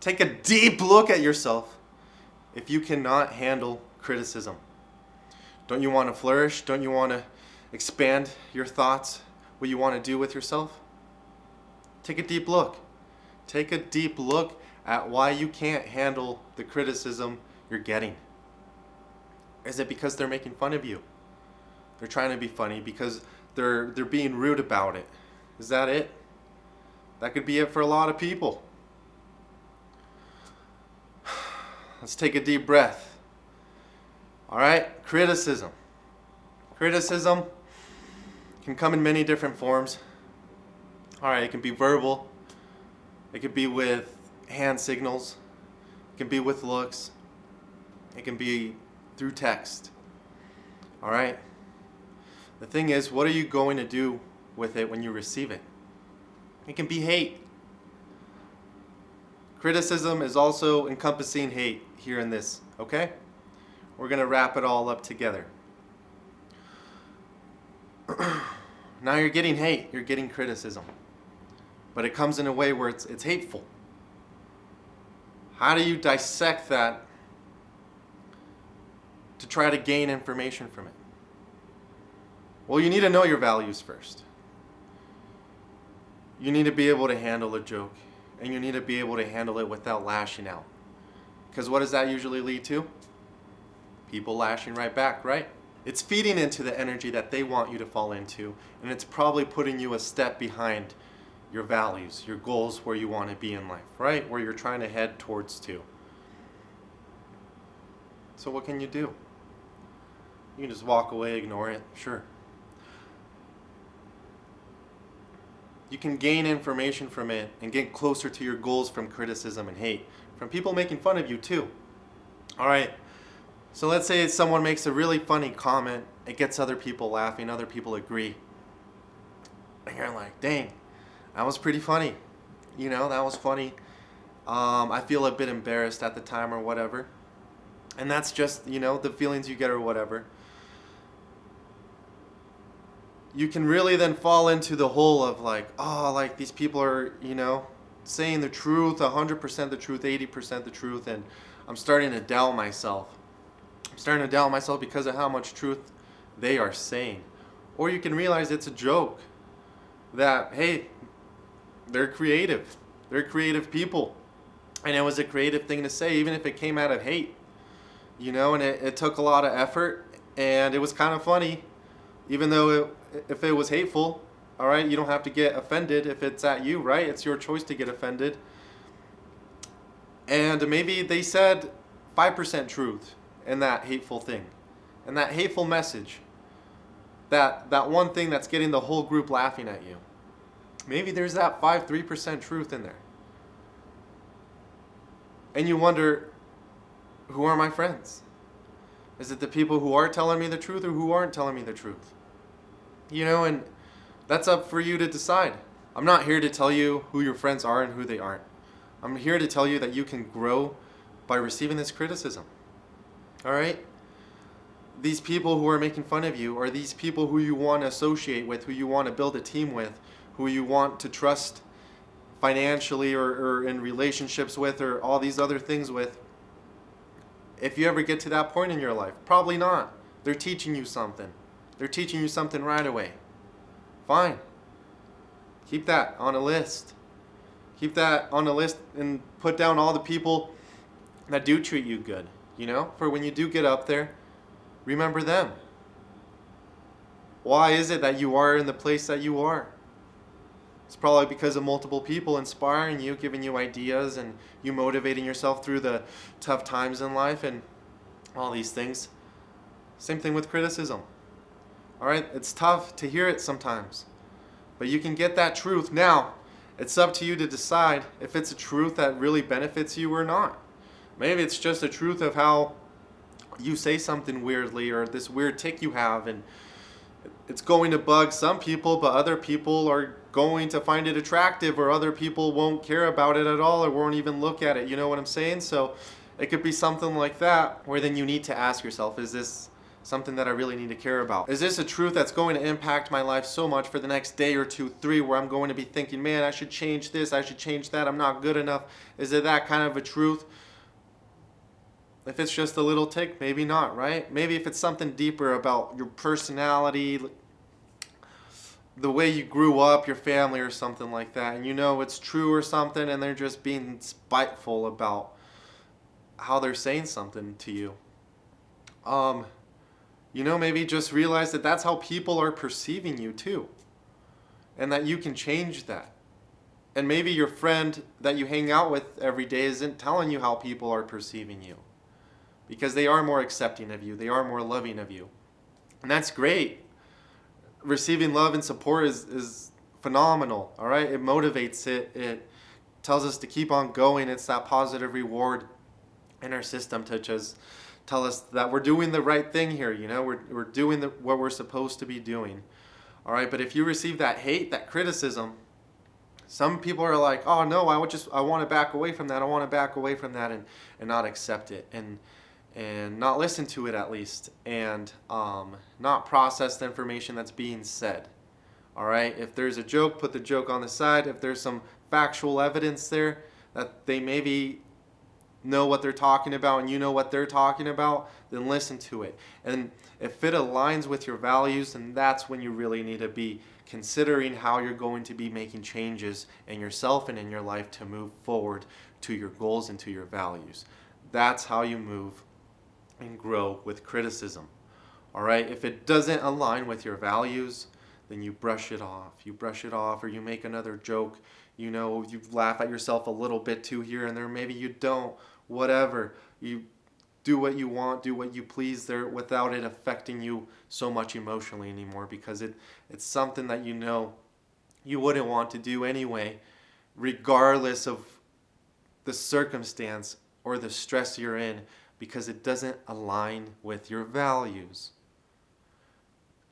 Take a deep look at yourself if you cannot handle criticism. Don't you want to flourish? Don't you want to expand your thoughts, what you want to do with yourself? Take a deep look. Take a deep look at why you can't handle the criticism you're getting. Is it because they're making fun of you? They're trying to be funny because they're being rude about it. Is that it? That could be it for a lot of people. Let's take a deep breath. All right, criticism. Criticism can come in many different forms. All right, it can be verbal. It could be with hand signals. It can be with looks. It can be through text. All right? The thing is, what are you going to do with it when you receive it? It can be hate. Criticism is also encompassing hate here in this, okay? We're going to wrap it all up together. Now you're getting hate, you're getting criticism. But it comes in a way where it's hateful. How do you dissect that to try to gain information from it? Well, you need to know your values first. You need to be able to handle a joke, and you need to be able to handle it without lashing out. Because what does that usually lead to? People lashing right back, right? It's feeding into the energy that they want you to fall into, and it's probably putting you a step behind your values, your goals, where you want to be in life, right? Where you're trying to head towards to. So what can you do? You can just walk away, ignore it, sure. You can gain information from it and get closer to your goals from criticism and hate, from people making fun of you too. All right, so let's say someone makes a really funny comment, it gets other people laughing, other people agree. And you're like, dang, that was pretty funny. You know, that was funny. I feel a bit embarrassed at the time or whatever. And that's just, you know, the feelings you get or whatever. You can really then fall into the hole of like, oh, like these people are, you know, saying the truth, 100% the truth, 80% the truth, and I'm starting to doubt myself. I'm starting to doubt myself because of how much truth they are saying. Or you can realize it's a joke. That, hey, they're creative. They're creative people. And it was a creative thing to say, even if it came out of hate. You know, and it took a lot of effort, and it was kind of funny. Even though if it was hateful, all right, you don't have to get offended if it's at you, right? It's your choice to get offended. And maybe they said 5% truth in that hateful thing, in that hateful message, that one thing that's getting the whole group laughing at you. Maybe there's that 3% truth in there. And you wonder, who are my friends? Is it the people who are telling me the truth or who aren't telling me the truth? You know, and that's up for you to decide. I'm not here to tell you who your friends are and who they aren't. I'm here to tell you that you can grow by receiving this criticism. All right? These people who are making fun of you are these people who you want to associate with, who you want to build a team with, who you want to trust financially or in relationships with or all these other things with. If you ever get to that point in your life, probably not. They're teaching you something. They're teaching you something right away. Fine. Keep that on a list. Keep that on a list and put down all the people that do treat you good. You know, for when you do get up there, remember them. Why is it that you are in the place that you are? It's probably because of multiple people inspiring you, giving you ideas, and you motivating yourself through the tough times in life and all these things. Same thing with criticism. All right, it's tough to hear it sometimes, but you can get that truth. Now, it's up to you to decide if it's a truth that really benefits you or not. Maybe it's just a truth of how you say something weirdly or this weird tick you have, and it's going to bug some people, but other people are going to find it attractive, or other people won't care about it at all or won't even look at it. You know what I'm saying? So it could be something like that, where then you need to ask yourself, is this something that I really need to care about? Is this a truth that's going to impact my life so much for the next day or two, three, where I'm going to be thinking, man, I should change this, I should change that, I'm not good enough? Is it that kind of a truth? If it's just a little tick, maybe not, right? Maybe if it's something deeper about your personality, the way you grew up, your family, or something like that, and you know it's true or something, and they're just being spiteful about how they're saying something to you. Maybe just realize that that's how people are perceiving you too, and that you can change that. And maybe your friend that you hang out with every day isn't telling you how people are perceiving you, because they are more accepting of you, they are more loving of you. And that's great. Receiving love and support is phenomenal, all right? It motivates, it tells us to keep on going. It's that positive reward in our system to just tell us that we're doing the right thing here, we're doing what we're supposed to be doing, all right? But if you receive that hate, that criticism, some people are like, oh no, I want to back away from that, and not accept it, and not listen to it at least, and not process the information that's being said. All right, if there's a joke, put the joke on the side. If there's some factual evidence there that they maybe know what they're talking about and you know what they're talking about, then listen to it. And if it aligns with your values, then that's when you really need to be considering how you're going to be making changes in yourself and in your life to move forward to your goals and to your values. That's how you move and grow with criticism. All right, if it doesn't align with your values, then you brush it off. Or you make another joke. You laugh at yourself a little bit too here and there. Maybe you don't. Whatever. You do what you want, do what you please there without it affecting you so much emotionally anymore, because it's something that you wouldn't want to do anyway, regardless of the circumstance or the stress you're in, because it doesn't align with your values.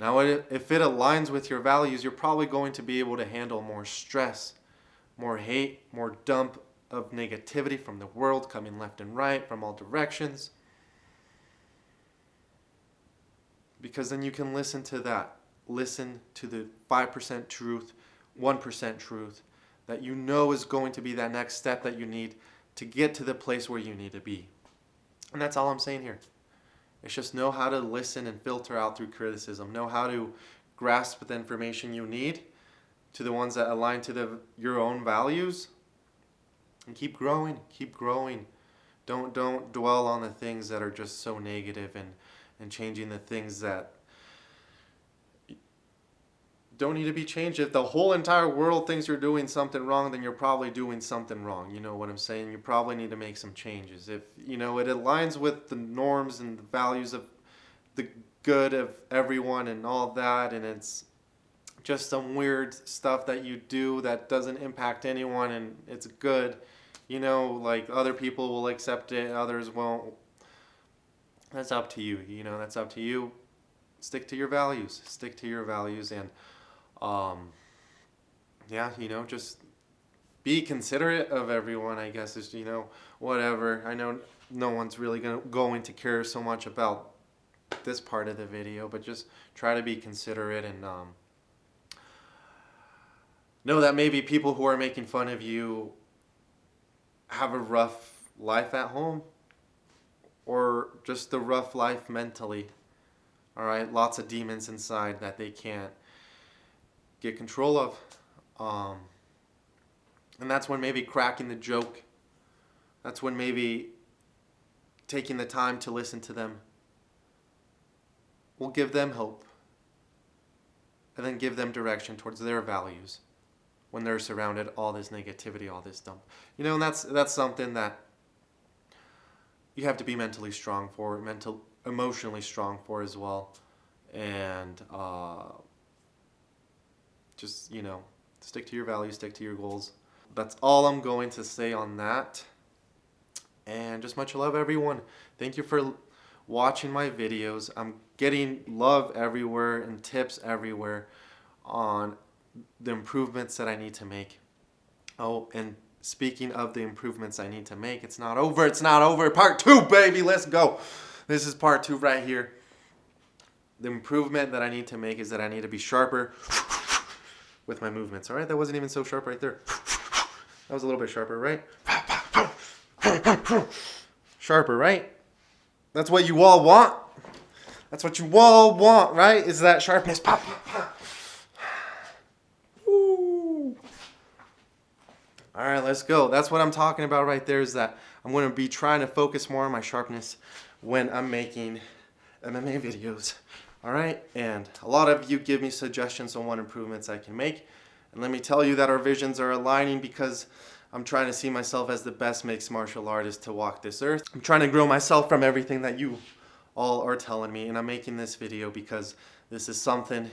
Now, if it aligns with your values, you're probably going to be able to handle more stress, more hate, more dump of negativity from the world coming left and right from all directions. Because then you can listen to that. Listen to the 5% truth, 1% truth that is going to be that next step that you need to get to the place where you need to be. And that's all I'm saying here. It's just know how to listen and filter out through criticism. Know how to grasp the information you need to the ones that align to your own values. And keep growing. Don't dwell on the things that are just so negative and changing the things that don't need to be changed. If the whole entire world thinks you're doing something wrong, then you're probably doing something wrong. You know what I'm saying? You probably need to make some changes. If it aligns with the norms and the values of the good of everyone and all that, and it's just some weird stuff that you do that doesn't impact anyone and it's good, like other people will accept it, others won't. That's up to you. That's up to you. Stick to your values. And just be considerate of everyone, I guess, is, whatever. I know no one's really going to care so much about this part of the video, but just try to be considerate and know that maybe people who are making fun of you have a rough life at home, or just a rough life mentally. All right, lots of demons inside that they can't get control of. And that's when maybe cracking the joke, that's when maybe taking the time to listen to them will give them hope, and then give them direction towards their values when they're surrounded all this negativity, all this dump. And that's something that you have to be mentally strong for, emotionally strong for as well. And just, stick to your values, stick to your goals. That's all I'm going to say on that. And just much love, everyone. Thank you for watching my videos. I'm getting love everywhere and tips everywhere on the improvements that I need to make. Oh, and speaking of the improvements I need to make, it's not over. Part 2, baby. Let's go. This is part 2 right here. The improvement that I need to make is that I need to be sharper with my movements. All right, that wasn't even so sharp right there. That was a little bit sharper, right? Sharper, right? That's what you all want. That's what you all want, right? Is that sharpness. Pop, pop, pop. Woo. All right, let's go. That's what I'm talking about right there, is that I'm going to be trying to focus more on my sharpness when I'm making MMA videos. All right, and a lot of you give me suggestions on what improvements I can make. And let me tell you that our visions are aligning, because I'm trying to see myself as the best mixed martial artist to walk this earth. I'm trying to grow myself from everything that you all are telling me, and I'm making this video because this is something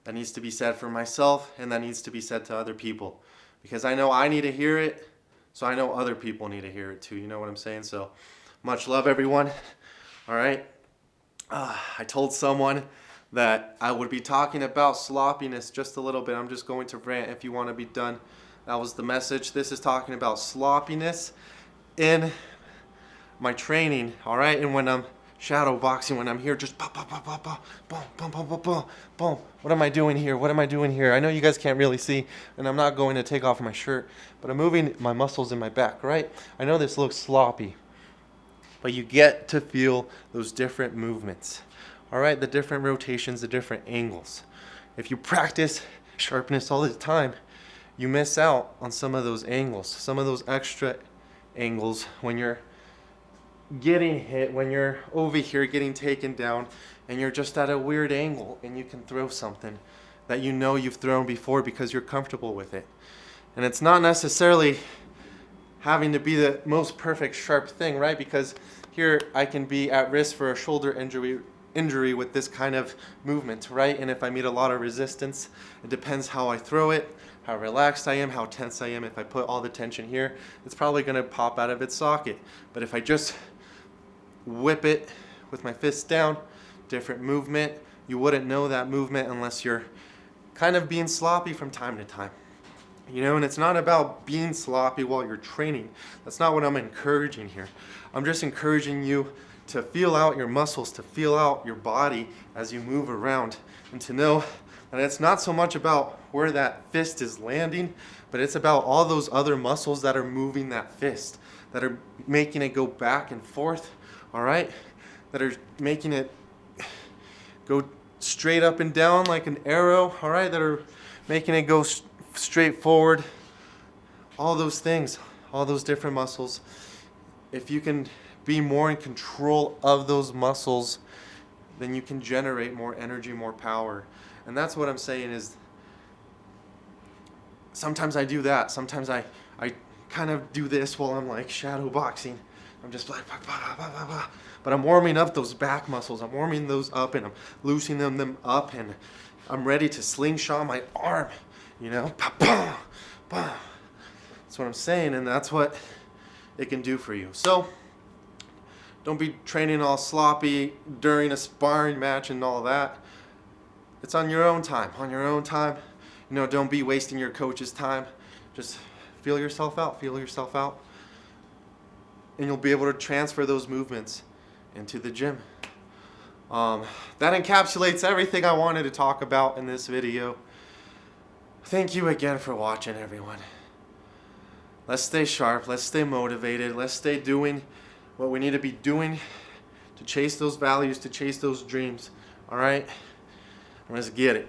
that needs to be said for myself, and that needs to be said to other people, because I know I need to hear it, so I know other people need to hear it too. You know what I'm saying? So much love, everyone. All right. I told someone that I would be talking about sloppiness just a little bit. I'm just going to rant if you want to be done. That was the message. This is talking about sloppiness in my training, all right? And when I'm shadow boxing, when I'm here just boom, boom, boom, boom, boom, boom, boom, boom, boom, boom, boom. What am I doing here? What am I doing here? I know you guys can't really see, and I'm not going to take off my shirt, but I'm moving my muscles in my back, right? I know this looks sloppy, but you get to feel those different movements, all right? The different rotations, the different angles. If you practice sharpness all the time, you miss out on some of those angles, some of those extra angles when you're getting hit, when you're over here getting taken down, and you're just at a weird angle, and you can throw something that you know you've thrown before because you're comfortable with it. And it's not necessarily having to be the most perfect sharp thing, right? Because here I can be at risk for a shoulder injury with this kind of movement, right? And if I meet a lot of resistance, it depends how I throw it, how relaxed I am, how tense I am. If I put all the tension here, it's probably going to pop out of its socket. But if I just whip it with my fist down, different movement, you wouldn't know that movement unless you're kind of being sloppy from time to time. You know, and it's not about being sloppy while you're training. That's not what I'm encouraging here. I'm just encouraging you to feel out your muscles, to feel out your body as you move around, and to know that it's not so much about where that fist is landing, but it's about all those other muscles that are moving that fist, that are making it go back and forth, all right? That are making it go straight up and down like an arrow, all right? That are making it go straight forward. All those things, all those different muscles. If you can be more in control of those muscles, then you can generate more energy, more power. And that's what I'm saying is, sometimes I do that. Sometimes I kind of do this while I'm like shadow boxing. I'm just like, bah, bah, bah, bah, bah. But I'm warming up those back muscles. I'm warming those up, and I'm loosening them up, and I'm ready to slingshot my arm, you know? Bah, bah, bah. That's what I'm saying, and that's what it can do for you. So don't be training all sloppy during a sparring match and all that. It's on your own time, You know, don't be wasting your coach's time. Just feel yourself out, and you'll be able to transfer those movements into the gym. That encapsulates everything I wanted to talk about in this video. Thank you again for watching, everyone. Let's stay sharp, let's stay motivated, let's stay doing what we need to be doing to chase those values, to chase those dreams, all right? Let's get it.